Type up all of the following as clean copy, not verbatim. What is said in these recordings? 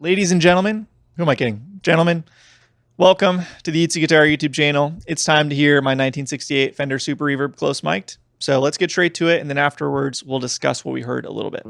Ladies and gentlemen, who am I kidding? Gentlemen, welcome to the Itsy Guitar YouTube channel. It's time to hear my 1968 Fender Super Reverb close mic'd. So let's get straight to it, and then afterwards we'll discuss what we heard a little bit.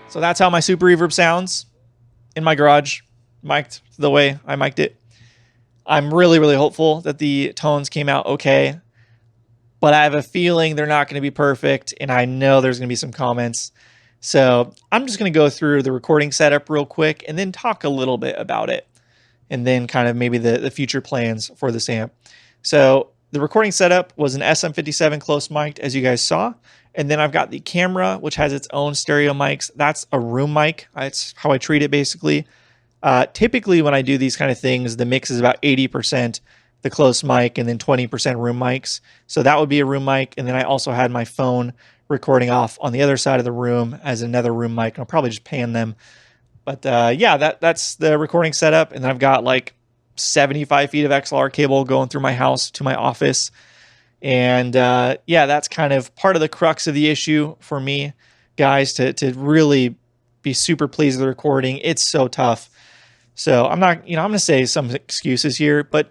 So that's how my Super Reverb sounds in my garage, mic'd the way I mic'd it. I'm really, really hopeful that the tones came out okay, but I have a feeling they're not going to be perfect, and I know there's going to be some comments. So I'm just going to go through the recording setup real quick and then talk a little bit about it, and then kind of maybe the future plans for this amp. So the recording setup was an SM57 close mic'd, as you guys saw. And then I've got the camera, which has its own stereo mics. That's a room mic. That's how I treat it, basically. Typically, when I do these kind of things, the mix is about 80% the close mic and then 20% room mics. So that would be a room mic. And then I also had my phone recording off on the other side of the room as another room mic. I'll probably just pan them. But yeah, that's the recording setup. And then I've got like 75 feet of XLR cable going through my house to my office. And yeah, that's kind of part of the crux of the issue for me, guys, to really be super pleased with the recording. It's so tough. So I'm not, I'm going to say some excuses here, but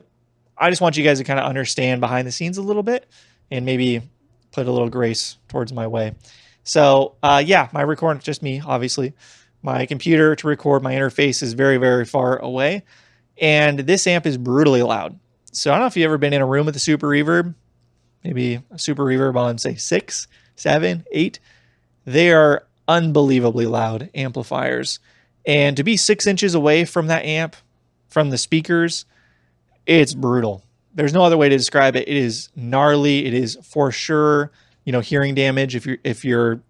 I just want you guys to kind of understand behind the scenes a little bit and maybe put a little grace towards my way. So yeah, my recording, just me, obviously. My computer to record my interface is very, very far away. And this amp is brutally loud. So I don't know if you've ever been in a room with a Super Reverb. Maybe a Super Reverb on, say, 6, 7, 8. They are unbelievably loud amplifiers. And to be 6 inches away from that amp, from the speakers, it's brutal. There's no other way to describe it. It is gnarly. It is for sure, hearing damage if you're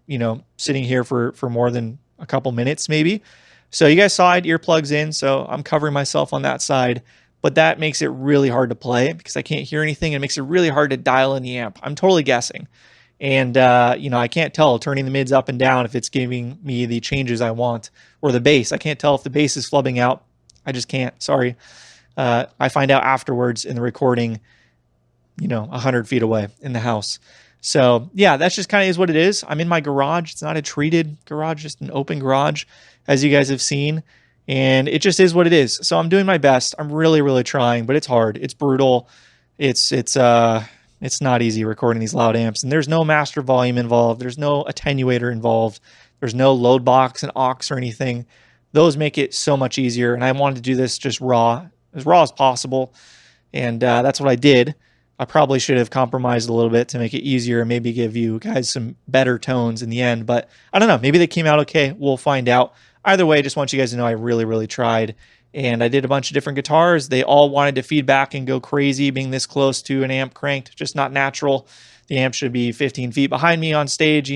sitting here for more than a couple minutes maybe. So you guys saw I had earplugs in, so I'm covering myself on that side. But that makes it really hard to play because I can't hear anything. It makes it really hard to dial in the amp. I'm totally guessing. And, I can't tell turning the mids up and down if it's giving me the changes I want. Or the bass. I can't tell if the bass is flubbing out. I just can't. Sorry. I find out afterwards in the recording, 100 feet away in the house. So, yeah, that's just kind of is what it is. I'm in my garage. It's not a treated garage, just an open garage, as you guys have seen. And it just is what it is. So I'm doing my best. I'm really, really trying, but it's hard. It's brutal. It's not easy recording these loud amps. And there's no master volume involved. There's no attenuator involved. There's no load box and aux or anything. Those make it so much easier. And I wanted to do this just raw as possible. And that's what I did. I probably should have compromised a little bit to make it easier and maybe give you guys some better tones in the end. But I don't know. Maybe they came out okay. We'll find out. Either way, I just want you guys to know I really, really tried. And I did a bunch of different guitars. They all wanted to feedback and go crazy being this close to an amp cranked. Just not natural. The amp should be 15 feet behind me on stage,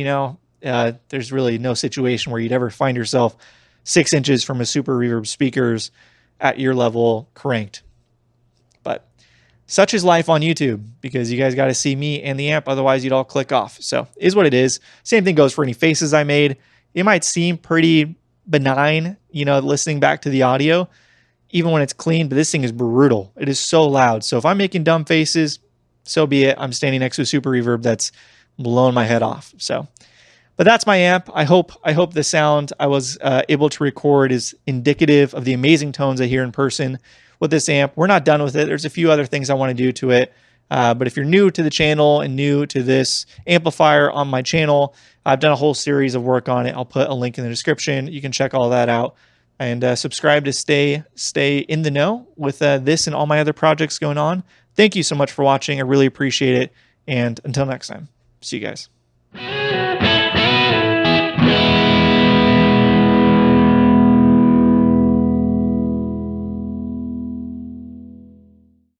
There's really no situation where you'd ever find yourself 6 inches from a Super Reverb speakers at ear level cranked. But such is life on YouTube because you guys got to see me and the amp. Otherwise, you'd all click off. So is what it is. Same thing goes for any faces I made. It might seem pretty benign, listening back to the audio, even when it's clean, but this thing is brutal. It is so loud. So if I'm making dumb faces, so be it. I'm standing next to a Super Reverb that's blowing my head off. So, but that's my amp. I hope the sound I was able to record is indicative of the amazing tones I hear in person with this amp. We're not done with it. There's a few other things I want to do to it. But if you're new to the channel and new to this amplifier on my channel, I've done a whole series of work on it. I'll put a link in the description. You can check all that out and subscribe to stay in the know with this and all my other projects going on. Thank you so much for watching. I really appreciate it. And until next time, see you guys.